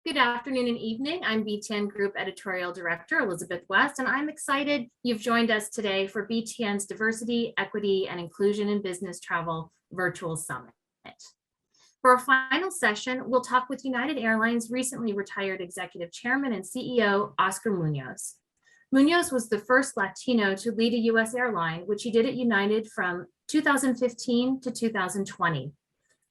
Good afternoon and evening. I'm BTN Group Editorial Director Elizabeth West, and I'm excited you've joined us today for BTN's Diversity, Equity, and Inclusion in Business Travel Virtual Summit. For our final session, we'll talk with United Airlines recently retired Executive Chairman and CEO, Oscar Munoz. Munoz was the first Latino to lead a U.S. airline, which he did at United from 2015 to 2020.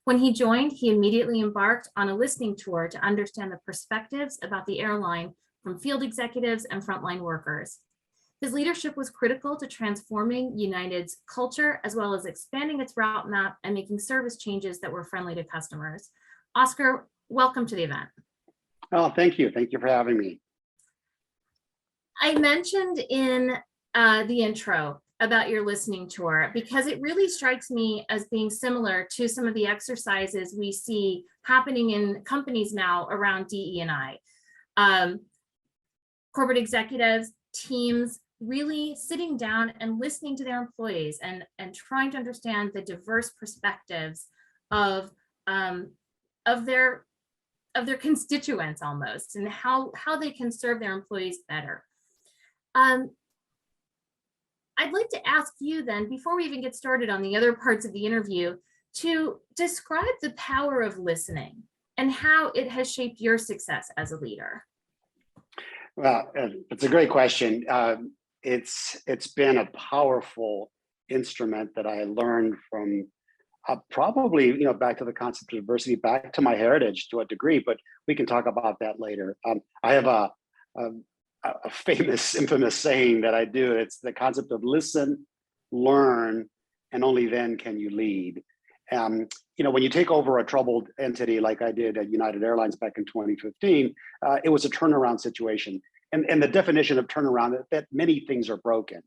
When he joined, he immediately embarked on a listening tour to understand the perspectives about the airline from field executives and frontline workers. His leadership was critical to transforming United's culture, as well as expanding its route map and making service changes that were friendly to customers. Oscar, welcome to the event. Oh, thank you. Thank you for having me. I mentioned in the intro about your listening tour because it really strikes me as being similar to some of the exercises we see happening in companies now around DE&I. Corporate executives, teams, really sitting down and listening to their employees and trying to understand the diverse perspectives of their constituents almost, and how they can serve their employees better. I'd like to ask you then, before we even get started on the other parts of the interview, to describe the power of listening and how it has shaped your success as a leader. Well, it's a great question. It's been a powerful instrument that I learned from probably, back to the concept of diversity, back to my heritage to a degree, but we can talk about that later. I have a famous, infamous saying that I do. It's the concept of listen, learn, and only then can you lead. When you take over a troubled entity like I did at United Airlines back in 2015, it was a turnaround situation. And the definition of turnaround, that many things are broken.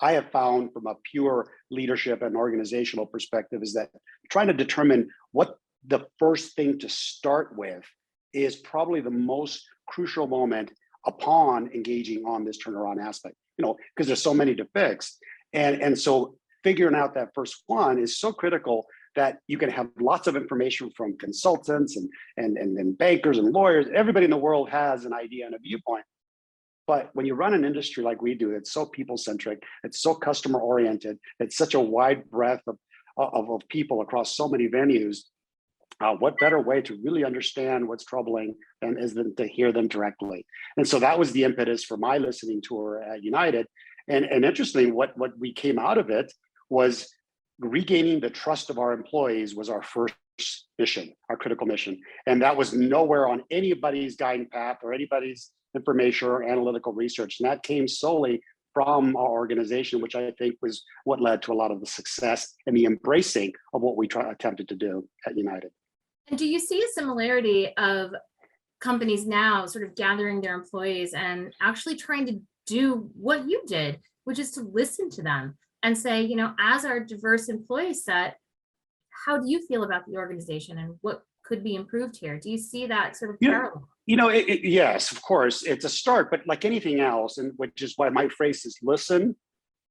I have found from a pure leadership and organizational perspective is that trying to determine what the first thing to start with is probably the most crucial moment upon engaging on this turnaround aspect, because there's so many to fix. And so figuring out that first one is so critical that you can have lots of information from consultants and bankers and lawyers. Everybody in the world has an idea and a viewpoint. But when you run an industry like we do, it's so people-centric, it's so customer-oriented, it's such a wide breadth of people across so many venues. What better way to really understand what's troubling than to hear them directly? And so that was the impetus for my listening tour at United. And interestingly, what we came out of it was regaining the trust of our employees was our first mission, our critical mission. And that was nowhere on anybody's guiding path or anybody's information or analytical research. And that came solely from our organization, which I think was what led to a lot of the success and the embracing of what we attempted to do at United. And do you see a similarity of companies now sort of gathering their employees and actually trying to do what you did, which is to listen to them and say, as our diverse employee set, how do you feel about the organization and what could be improved here? Do you see that sort of parallel? Yes, of course, it's a start, but like anything else, and which is why my phrase is listen,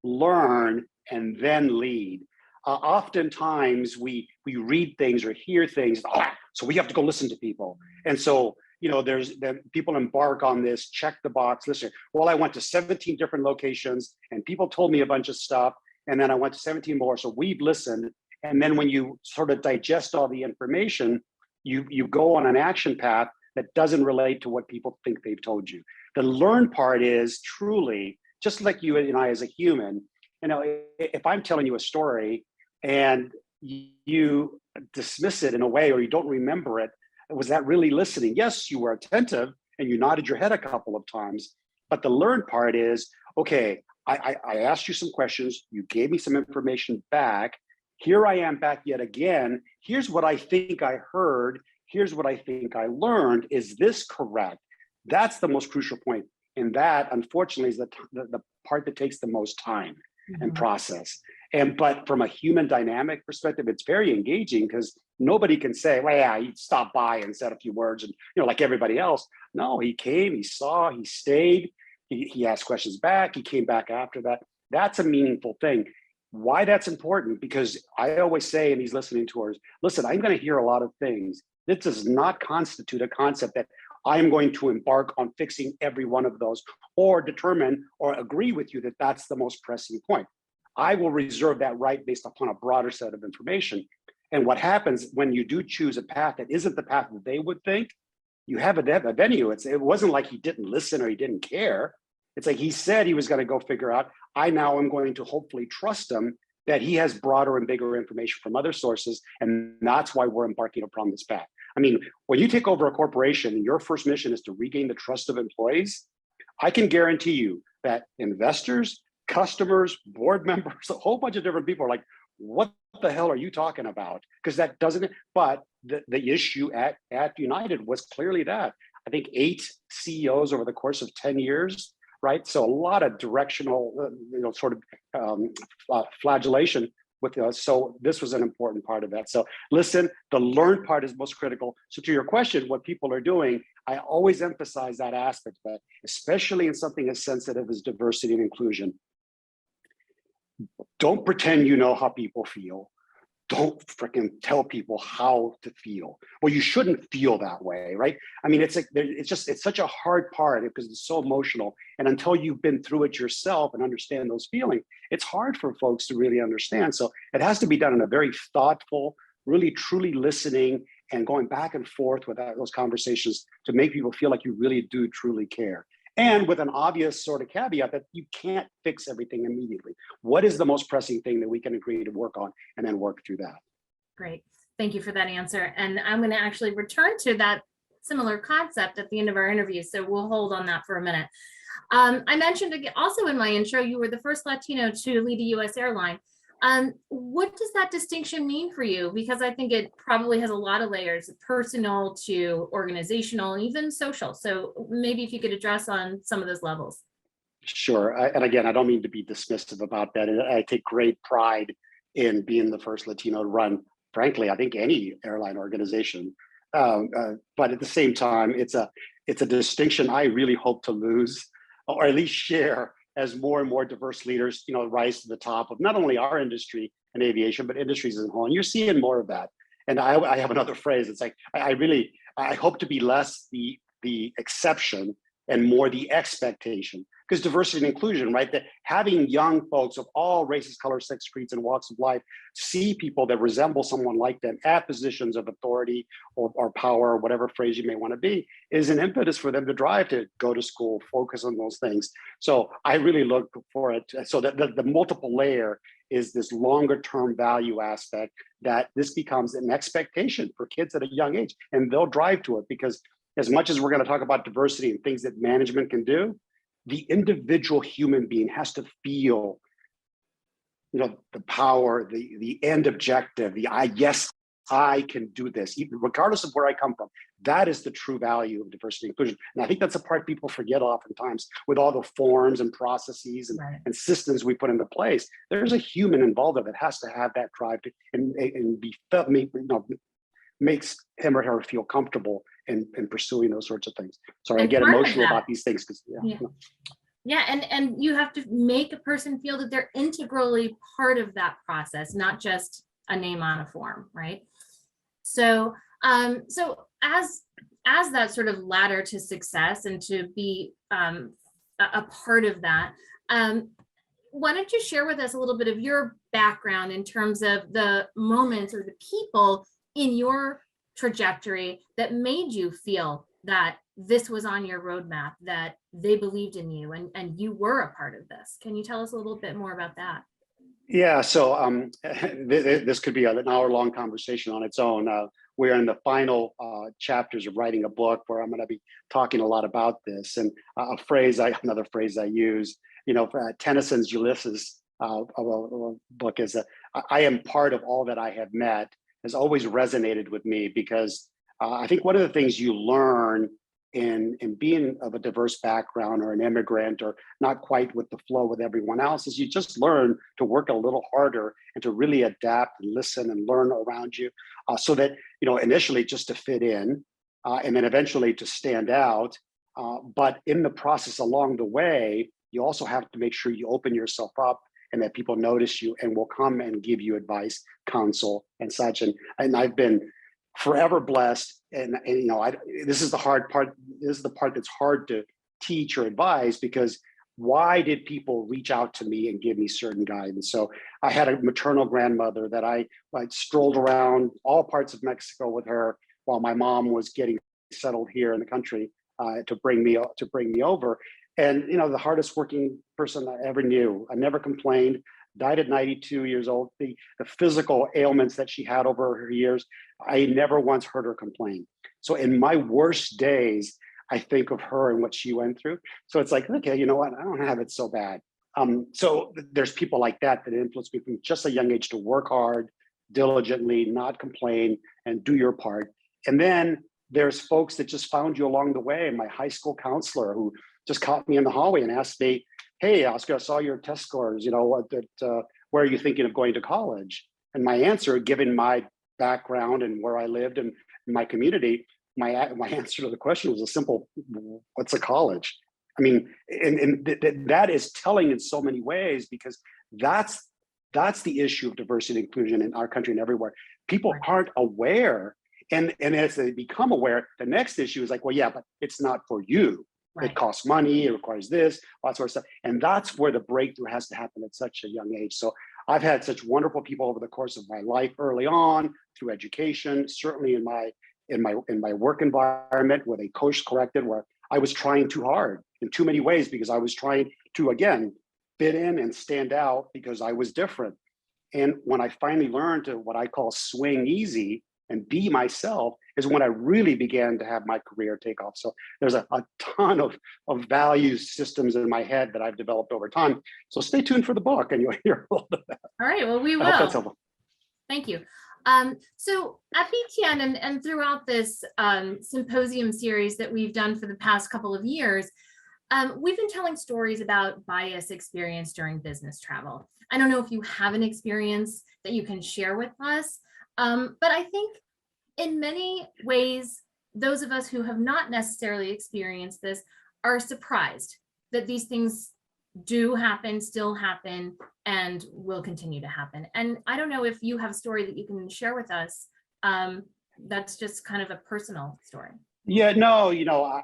learn, and then lead. Oftentimes we read things or hear things, so we have to go listen to people. And so, people embark on this, check the box, listen, well, I went to 17 different locations and people told me a bunch of stuff. And then I went to 17 more. So we've listened. And then when you sort of digest all the information, you go on an action path that doesn't relate to what people think they've told you. The learn part is truly, just like you and I as a human, if I'm telling you a story and you dismiss it in a way or you don't remember it, was that really listening? Yes, you were attentive and you nodded your head a couple of times, but the learn part is, okay, I asked you some questions, you gave me some information back, here I am back yet again, here's what I think I heard, here's what I think I learned, is this correct? That's the most crucial point. And that, unfortunately, is the part that takes the most time and process. But from a human dynamic perspective, it's very engaging because nobody can say, well, yeah, he stopped by and said a few words and, like everybody else. No, he came, he saw, he stayed, he asked questions back, he came back after that. That's a meaningful thing. Why that's important? Because I always say in these listening tours, listen, I'm going to hear a lot of things. This does not constitute a concept that I am going to embark on fixing every one of those, or determine or agree with you that that's the most pressing point. I will reserve that right based upon a broader set of information. And what happens when you do choose a path that isn't the path that they would think, you have a venue. It wasn't like he didn't listen or he didn't care. It's like he said he was going to go figure out. I now am going to hopefully trust him that he has broader and bigger information from other sources. And that's why we're embarking upon this path. I mean, when you take over a corporation and your first mission is to regain the trust of employees, I can guarantee you that investors, customers, board members, a whole bunch of different people are like, what the hell are you talking about? Because that doesn't, but the issue at United was clearly that. I think 8 CEOs over the course of 10 years, right? So a lot of directional, sort of flagellation with us. So this was an important part of that. So listen, the learn part is most critical. So to your question, what people are doing, I always emphasize that aspect of that, especially in something as sensitive as diversity and inclusion. Don't pretend you know how people feel. Don't freaking tell people how to feel. Well, you shouldn't feel that way, right? I mean, it's such a hard part because it's so emotional. And until you've been through it yourself and understand those feelings, it's hard for folks to really understand. So it has to be done in a very thoughtful, really truly listening and going back and forth with those conversations to make people feel like you really do truly care. And with an obvious sort of caveat that you can't fix everything immediately. What is the most pressing thing that we can agree to work on and then work through that? Great. Thank you for that answer. And I'm going to actually return to that similar concept at the end of our interview. So we'll hold on that for a minute. I mentioned also in my intro, you were the first Latino to lead a U.S. airline. What does that distinction mean for you? Because I think it probably has a lot of layers, personal to organizational, even social. So maybe if you could address on some of those levels. Sure. And again, I don't mean to be dismissive about that. I take great pride in being the first Latino to run, frankly, I think any airline organization. But at the same time, it's a distinction I really hope to lose, or at least share, as more and more diverse leaders, rise to the top of not only our industry and aviation, but industries as a whole. And you're seeing more of that. And I have another phrase. It's like, I hope to be less the exception and more the expectation. Because diversity and inclusion, right? That having young folks of all races, colors, sex, creeds, and walks of life see people that resemble someone like them at positions of authority or power, or whatever phrase you may want to be, is an impetus for them to drive to go to school, focus on those things. So I really look for it. So that the multiple layer is this longer term value aspect that this becomes an expectation for kids at a young age, and they'll drive to it because as much as we're going to talk about diversity and things that management can do, the individual human being has to feel, the power, the end objective, yes, I can do this, even regardless of where I come from. That is the true value of diversity and inclusion. And I think that's a part people forget oftentimes with all the forms and processes and systems we put into place. There's a human involved that has to have that drive to, and be felt, makes him or her feel comfortable in pursuing those sorts of things. Sorry, I get emotional about these things because and you have to make a person feel that they're integrally part of that process, not just a name on a form, right? So so as that sort of ladder to success and to be a part of that, why don't you share with us a little bit of your background in terms of the moments or the people in your trajectory that made you feel that this was on your roadmap, that they believed in you and you were a part of this? Can you tell us a little bit more about that? Yeah, so this could be an hour-long conversation on its own. We're in the final chapters of writing a book where I'm going to be talking a lot about this. And another phrase I use, Tennyson's Ulysses book is I am part of all that I have met, has always resonated with me because I think one of the things you learn in being of a diverse background or an immigrant or not quite with the flow with everyone else is you just learn to work a little harder and to really adapt and listen and learn around you so that, initially just to fit in and then eventually to stand out. But in the process along the way, you also have to make sure you open yourself up and that people notice you and will come and give you advice, counsel, and such. And I've been forever blessed. And this is the hard part this is the part that's hard to teach or advise, because why did people reach out to me and give me certain guidance? So I had a maternal grandmother that I strolled around all parts of Mexico with her while my mom was getting settled here in the country to bring me over. And the hardest working person I ever knew. I never complained. Died at 92 years old. The physical ailments that she had over her years, I never once heard her complain. So in my worst days, I think of her and what she went through. So it's like, okay, you know what? I don't have it so bad. So there's people like that influence me from just a young age to work hard, diligently, not complain, and do your part. And then there's folks that just found you along the way. My high school counselor who just caught me in the hallway and asked me, "Hey, Oscar, I saw your test scores. Where are you thinking of going to college?" And my answer, given my background and where I lived and my community, my answer to the question was a simple, "What's a college?" I mean, and that is telling in so many ways, because that's the issue of diversity and inclusion in our country and everywhere. People aren't aware, and as they become aware, the next issue is like, well, yeah, but it's not for you. Right. It costs money, it requires this, all that sort of stuff. And that's where the breakthrough has to happen at such a young age. So I've had such wonderful people over the course of my life, early on, through education, certainly in my work environment, where they coach corrected, where I was trying too hard in too many ways, because I was trying to, again, fit in and stand out because I was different. And when I finally learned to what I call swing easy and be myself, is when I really began to have my career take off. So there's a ton of value systems in my head that I've developed over time. So stay tuned for the book and you'll hear a lot of that. All right, well, we will. I hope that's helpful. Thank you. So at BTN and throughout this symposium series that we've done for the past couple of years, we've been telling stories about bias experienced during business travel. I don't know if you have an experience that you can share with us, but I think in many ways, those of us who have not necessarily experienced this are surprised that these things do happen, still happen, and will continue to happen. And I don't know if you have a story that you can share with us. That's just kind of a personal story. Yeah, no,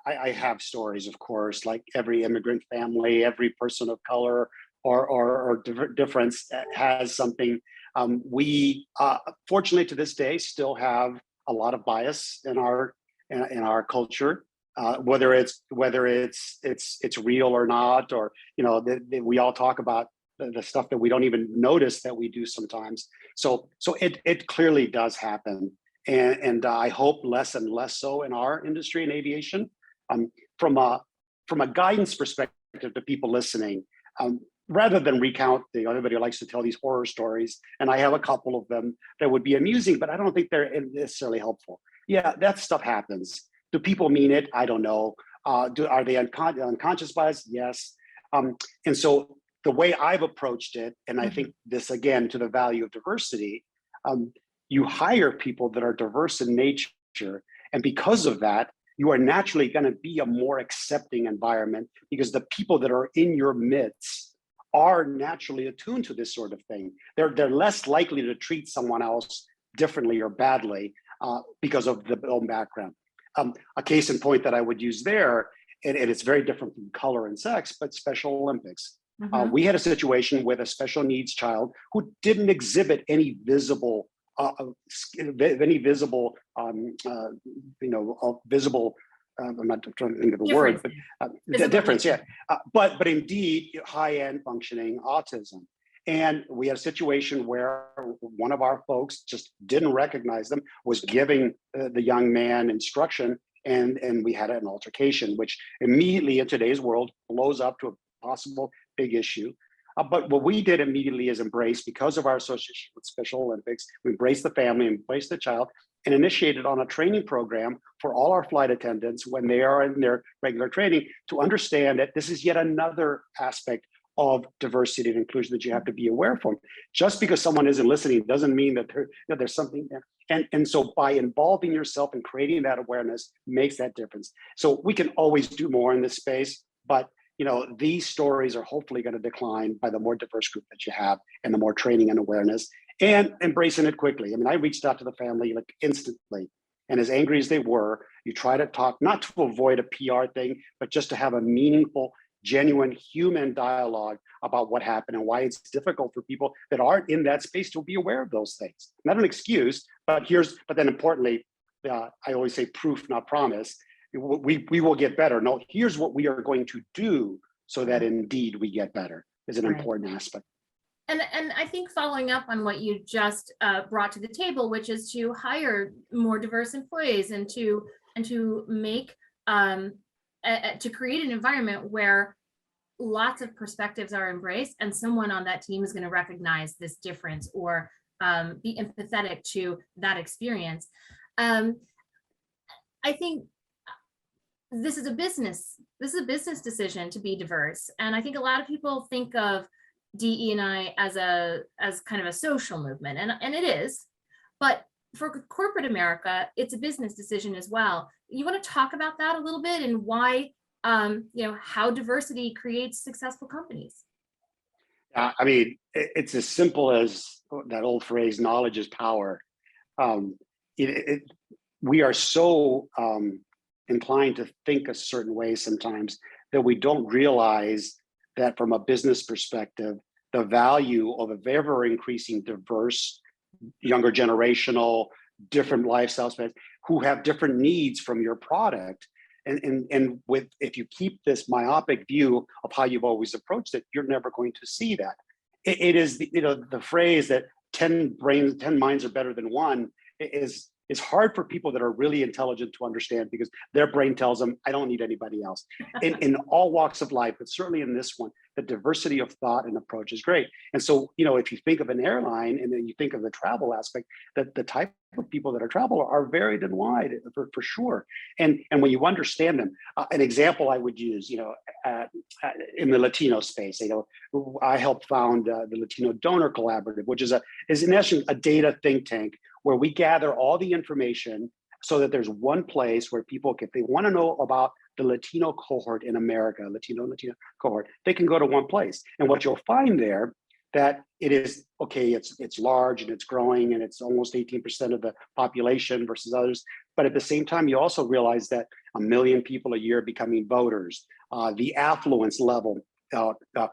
I have stories, of course, like every immigrant family, every person of color or difference has something. We fortunately to this day still have a lot of bias in our culture, whether it's real or not, or we all talk about the stuff that we don't even notice that we do sometimes. So it clearly does happen, and I hope less and less so in our industry in aviation. From a guidance perspective to people listening, rather than recount everybody likes to tell these horror stories, and I have a couple of them that would be amusing, but I don't think they're necessarily helpful. Yeah, that stuff happens. Do people mean it? I don't know. Are they unconscious bias? Yes. And so the way I've approached it, and I think this again to the value of diversity, you hire people that are diverse in nature, and because of that, you are naturally going to be a more accepting environment, because the people that are in your midst are naturally attuned to this sort of thing. They're less likely to treat someone else differently or badly because of their own background. A case in point that I would use there, and it's very different from color and sex, but Special Olympics. We had a situation with a special needs child who didn't exhibit any visible I'm not trying to think of the word, but the difference, yeah. But indeed, high-end functioning autism. And we had a situation where one of our folks just didn't recognize them, was giving the young man instruction, and we had an altercation, which immediately in today's world blows up to a possible big issue. But what we did immediately is embrace, because of our association with Special Olympics, we embraced the family, embraced the child, and initiated on a training program for all our flight attendants when they are in their regular training, to understand that this is yet another aspect of diversity and inclusion that you have to be aware of. Just because someone isn't listening doesn't mean that there's something there. And so by involving yourself and creating that awareness makes that difference. So we can always do more in this space, but these stories are hopefully going to decline by the more diverse group that you have and the more training and awareness and embracing it quickly. I mean, I reached out to the family like instantly And as angry as they were, you try to talk, not to avoid a PR thing, but just to have a meaningful, genuine human dialogue about what happened and why it's difficult for people that aren't in that space to be aware of those things. Not an excuse, but then importantly, I always say proof, not promise. We will get better. No, here's what we are going to do so that indeed we get better is an important aspect. And I think following up on what you just brought to the table, which is to hire more diverse employees and to make to create an environment where lots of perspectives are embraced and someone on that team is going to recognize this difference or be empathetic to that experience. I think this is a business decision to be diverse. And I think a lot of people think of DE&I as kind of a social movement, and it is, but for corporate America, it's a business decision as well. You want to talk about that a little bit and why, how diversity creates successful companies? I mean, it's as simple as that old phrase, knowledge is power. We are so inclined to think a certain way sometimes that we don't realize that from a business perspective, the value of a ever increasing diverse, younger generational, different lifestyles who have different needs from your product. And with, if you keep this myopic view of how you've always approached it, you're never going to see that. It is, the phrase that 10 minds are better than one is hard for people that are really intelligent to understand, because their brain tells them, I don't need anybody else. In all walks of life, but certainly in this one, the diversity of thought and approach is great. And so, if you think of an airline and then you think of the travel aspect, that the type of people that are travel are varied and wide for sure. And when you understand them, an example I would use, in the Latino space, I helped found the Latino Donor Collaborative, which is in essence a data think tank where we gather all the information so that there's one place where people, if they want to know about the Latino cohort in America, Latino cohort, they can go to one place. And what you'll find there, that it is, okay, it's large and it's growing and it's almost 18% of the population versus others. But at the same time, you also realize that 1 million people a year are becoming voters. The affluence level,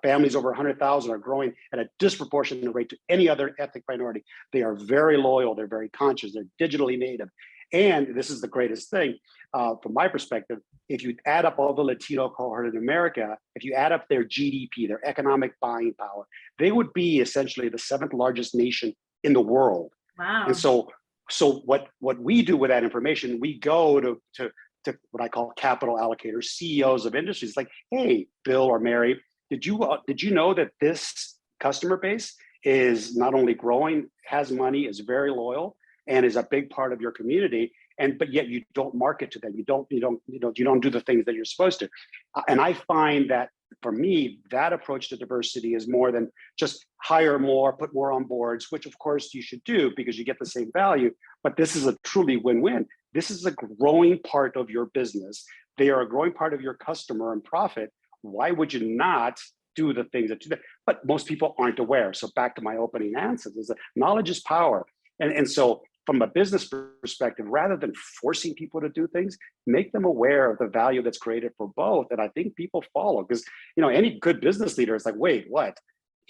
families over 100,000 are growing at a disproportionate rate to any other ethnic minority. They are very loyal, they're very conscious, they're digitally native. And this is the greatest thing from my perspective, if you add up all the Latino cohort in America, if you add up their GDP, their economic buying power, they would be essentially the 7th largest nation in the world. Wow. And so what we do with that information, we go to what I call capital allocators, CEOs of industries, like, hey, Bill or Mary, did you know that this customer base is not only growing, has money, is very loyal, and is a big part of your community, but yet you don't market to them. You don't do the things that you're supposed to. And I find that for me, that approach to diversity is more than just hire more, put more on boards, which of course you should do because you get the same value. But this is a truly win-win. This is a growing part of your business. They are a growing part of your customer and profit. Why would you not do the things that you do? But most people aren't aware. So back to my opening answer, is that knowledge is power. And so from a business perspective, rather than forcing people to do things, make them aware of the value that's created for both. And I think people follow, because any good business leader is like, wait, what?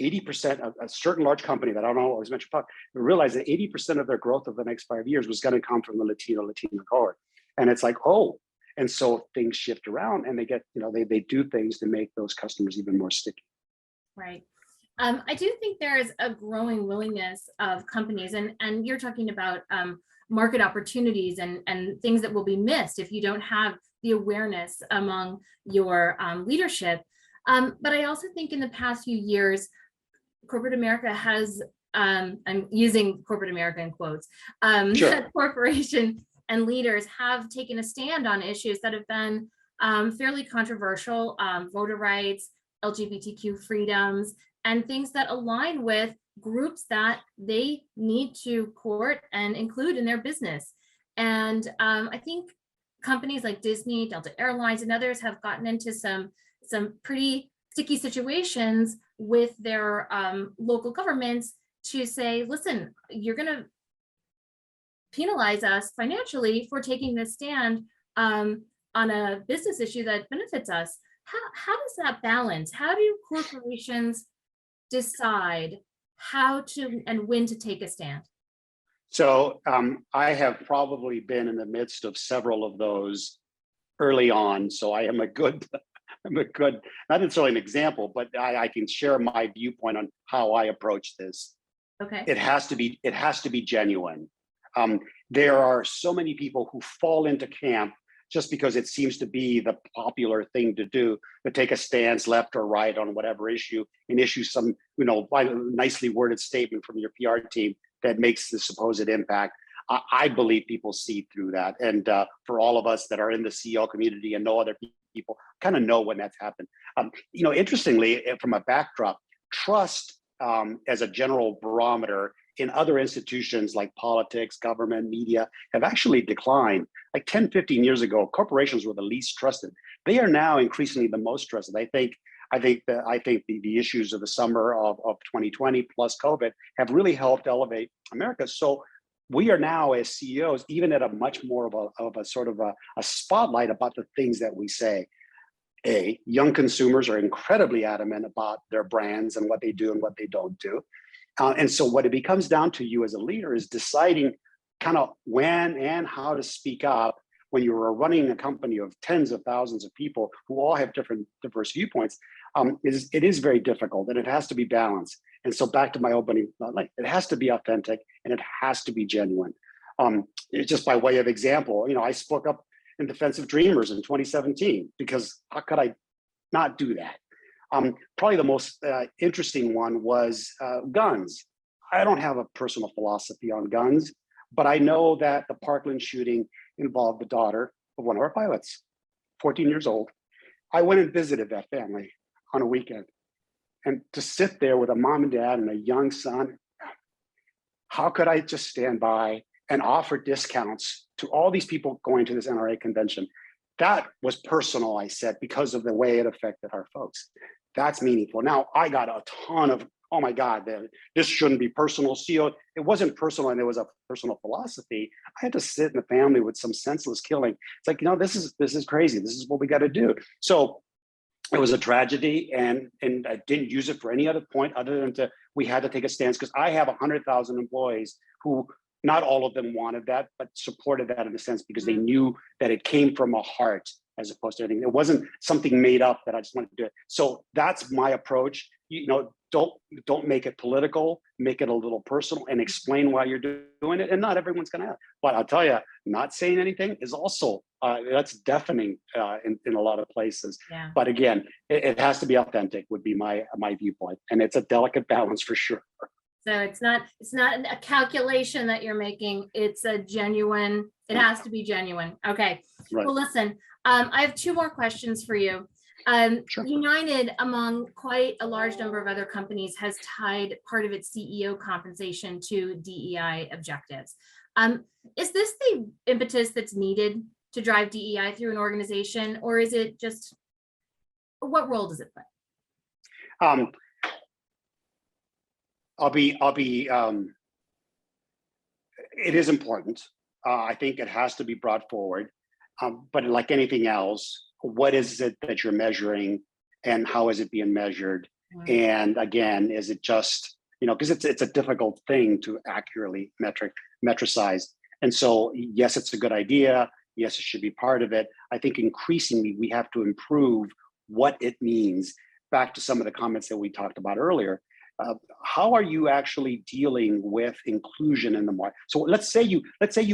80% of a certain large company that I don't know, I was mentioned, realized that 80% of their growth over the next 5 years was going to come from the Latino cohort. And it's like, oh, and so things shift around and they get, they do things to make those customers even more sticky. Right. I do think there is a growing willingness of companies, and you're talking about market opportunities and things that will be missed if you don't have the awareness among your leadership. But I also think in the past few years, corporate America has, I'm using corporate America in quotes, Sure. corporation and leaders have taken a stand on issues that have been fairly controversial, voter rights, LGBTQ freedoms, and things that align with groups that they need to court and include in their business. And I think companies like Disney, Delta Airlines, and others have gotten into some pretty sticky situations with their local governments to say, listen, you're gonna penalize us financially for taking this stand on a business issue that benefits us. How does that balance? How do corporations decide how to and when to take a stand? So I have probably been in the midst of several of those early on. So I am a good, not necessarily an example, but I can share my viewpoint on how I approach this. Okay. It has to be genuine. There are so many people who fall into camp just because it seems to be the popular thing to do, to take a stance left or right on whatever issue and issue some, nicely worded statement from your PR team that makes the supposed impact. I believe people see through that. And for all of us that are in the CEO community and know other people, kind of know when that's happened. Interestingly, from a backdrop, trust as a general barometer in other institutions like politics, government, media have actually declined. Like 10, 15 years ago, corporations were the least trusted. They are now increasingly the most trusted. I think the issues of the summer of 2020 plus COVID have really helped elevate America. So we are now, as CEOs, even at a much more of a sort of a spotlight about the things that we say. Young consumers are incredibly adamant about their brands and what they do and what they don't do. And so what it becomes down to you as a leader is deciding kind of when and how to speak up when you're running a company of tens of thousands of people who all have different diverse viewpoints. It is very difficult, and it has to be balanced. And so back to my opening, it has to be authentic and it has to be genuine. Just by way of example, I spoke up in defense of Dreamers in 2017 because how could I not do that? Probably the most interesting one was guns. I don't have a personal philosophy on guns, but I know that the Parkland shooting involved the daughter of one of our pilots, 14 years old. I went and visited that family on a weekend. And to sit there with a mom and dad and a young son, how could I just stand by and offer discounts to all these people going to this NRA convention? That was personal, I said, because of the way it affected our folks. That's meaningful. Now, I got a ton of, oh my God, this shouldn't be personal. CEO, it wasn't personal and it was a personal philosophy. I had to sit in the family with some senseless killing. It's like, this is crazy. This is what we got to do. So it was a tragedy, and I didn't use it for any other point other than we had to take a stance because I have 100,000 employees who not all of them wanted that, but supported that in a sense because they knew that it came from a heart as opposed to anything. It wasn't something made up that I just wanted to do it. So that's my approach. Don't make it political, make it a little personal and explain why you're doing it. And not everyone's going to. But I'll tell you, not saying anything is also, that's deafening in a lot of places. Yeah. But again, it has to be authentic would be my viewpoint. And it's a delicate balance for sure. So it's not a calculation that you're making. It's a genuine, it has to be genuine. Okay. Right. Well, listen, I have two more questions for you. Sure. United, among quite a large number of other companies, has tied part of its CEO compensation to DEI objectives. Is this the impetus that's needed to drive DEI through an organization, or is it just, what role does it play? It is important. I think it has to be brought forward. But like anything else, what is it that you're measuring and how is it being measured? Mm-hmm. And again, is it just, because it's a difficult thing to accurately metricize. And so, yes, it's a good idea. Yes, it should be part of it. I think increasingly we have to improve what it means. Back to some of the comments that we talked about earlier. How are you actually dealing with inclusion in the market? So let's say you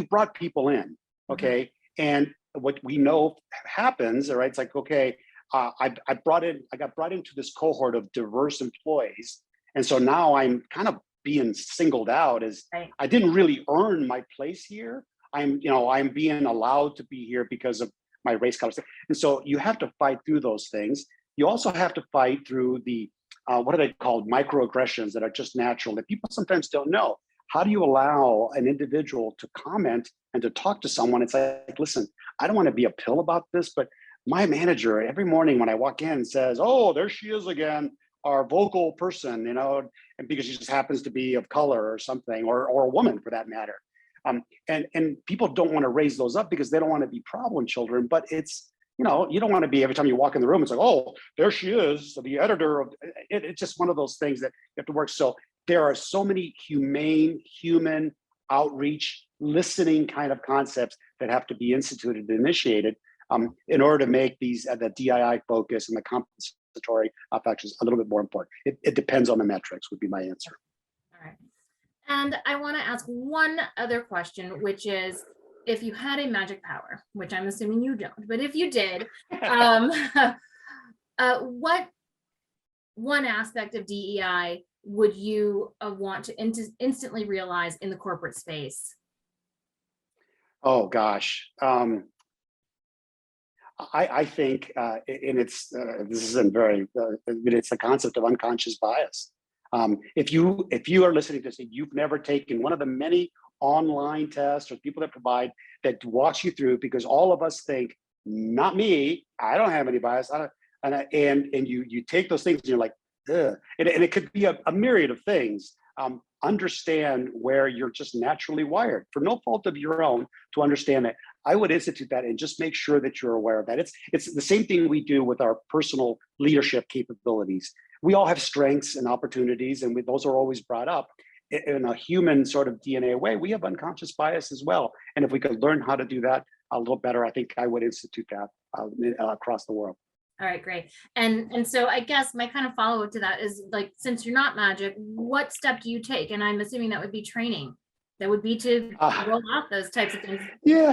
brought people in, okay, and what we know happens, all right? It's like, okay, I got brought into this cohort of diverse employees, and so now I'm kind of being singled out as I didn't really earn my place here. I'm being allowed to be here because of my race color, and so you have to fight through those things. You also have to fight through the what are they called? Microaggressions that are just natural that people sometimes don't know. How do you allow an individual to comment and to talk to someone? It's like, listen, I don't want to be a pill about this, but my manager every morning when I walk in says, oh, there she is again, our vocal person, and because she just happens to be of color or something, or a woman for that matter. And people don't want to raise those up because they don't want to be problem children, but it's, you know, you don't want to be every time you walk in the room, it's like, oh, there she is, the editor of it. It's just one of those things that you have to work. So there are so many humane, human outreach, listening kind of concepts that have to be instituted and initiated in order to make these the DEI focus and the compensatory factors a little bit more important. It depends on the metrics would be my answer. All right. And I want to ask one other question, which is, if you had a magic power, which I'm assuming you don't, but if you did, what one aspect of DEI would you want to instantly realize in the corporate space? Oh gosh, I think, and it's this isn't very, it's the concept of unconscious bias. If you are listening to this, you've never taken one of the many online tests or people that provide that walks you through, because all of us think, not me, I don't have any bias, and you take those things and you're like, ugh. And it could be a myriad of things. Understand where you're just naturally wired for no fault of your own to understand that. I would institute that and just make sure that you're aware of that. It's the same thing we do with our personal leadership capabilities. We all have strengths and opportunities, and those are always brought up. In a human sort of DNA way, we have unconscious bias as well. And if we could learn how to do that a little better, I think I would institute that across the world. All right, great. And so I guess my kind of follow-up to that is, like, since you're not magic, what step do you take? And I'm assuming that would be training. That would be to roll out those types of things. Yeah,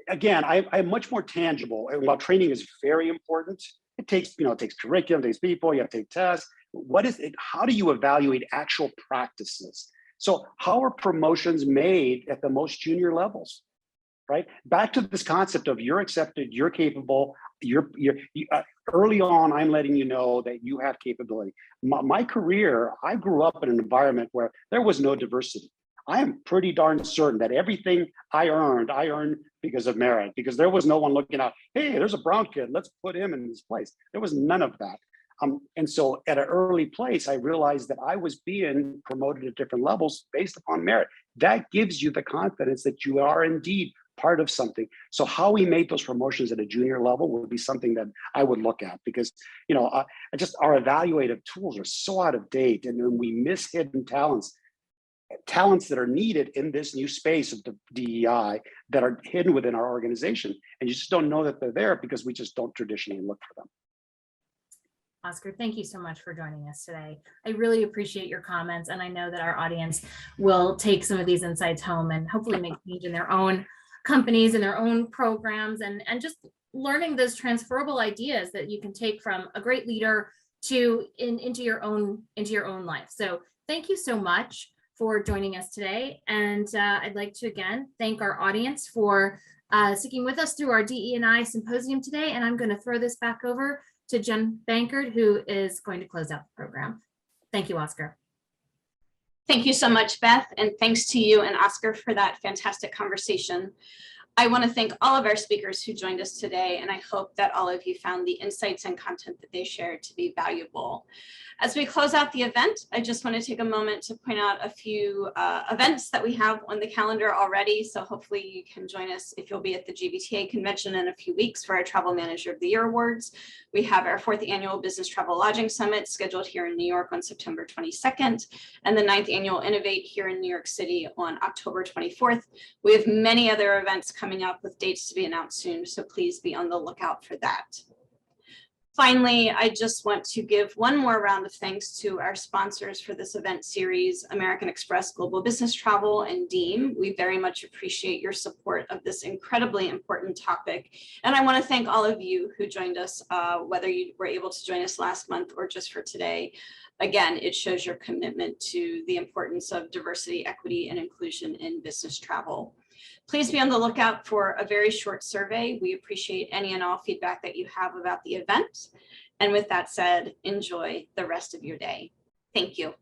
again, I'm much more tangible. And while training is very important, it takes curriculum, it takes people, you have to take tests. What is it? How do you evaluate actual practices? So how are promotions made at the most junior levels? Right? Back to this concept of you're accepted, you're capable, early on, I'm letting you know that you have capability. My career, I grew up in an environment where there was no diversity. I am pretty darn certain that everything I earned because of merit, because there was no one looking out, hey, there's a brown kid, let's put him in this place. There was none of that. And so at an early place, I realized that I was being promoted at different levels based upon merit. That gives you the confidence that you are indeed part of something. So how we made those promotions at a junior level would be something that I would look at, because just our evaluative tools are so out of date, and then we miss hidden talents that are needed in this new space of the DEI that are hidden within our organization, and you just don't know that they're there because we just don't traditionally look for them. Oscar, thank you so much for joining us today. I really appreciate your comments, and I know that our audience will take some of these insights home and hopefully make change in their own companies and their own programs, and just learning those transferable ideas that you can take from a great leader into your own life. So thank you so much for joining us today. And I'd like to again thank our audience for sticking with us through our DE&I symposium today. And I'm going to throw this back over to Jen Bankard, who is going to close out the program. Thank you, Oscar. Thank you so much, Beth, and thanks to you and Oscar for that fantastic conversation. I want to thank all of our speakers who joined us today, and I hope that all of you found the insights and content that they shared to be valuable. As we close out the event, I just want to take a moment to point out a few events that we have on the calendar already. So hopefully you can join us if you'll be at the GBTA convention in a few weeks for our Travel Manager of the Year Awards. We have our 4th annual Business Travel Lodging Summit scheduled here in New York on September 22nd, and the 9th annual Innovate here in New York City on October 24th. We have many other events coming up with dates to be announced soon, so please be on the lookout for that. Finally, I just want to give one more round of thanks to our sponsors for this event series, American Express Global Business Travel and DEEM. We very much appreciate your support of this incredibly important topic. And I want to thank all of you who joined us, whether you were able to join us last month or just for today. Again, it shows your commitment to the importance of diversity, equity, and inclusion in business travel. Please be on the lookout for a very short survey. We appreciate any and all feedback that you have about the event. And with that said, enjoy the rest of your day. Thank you.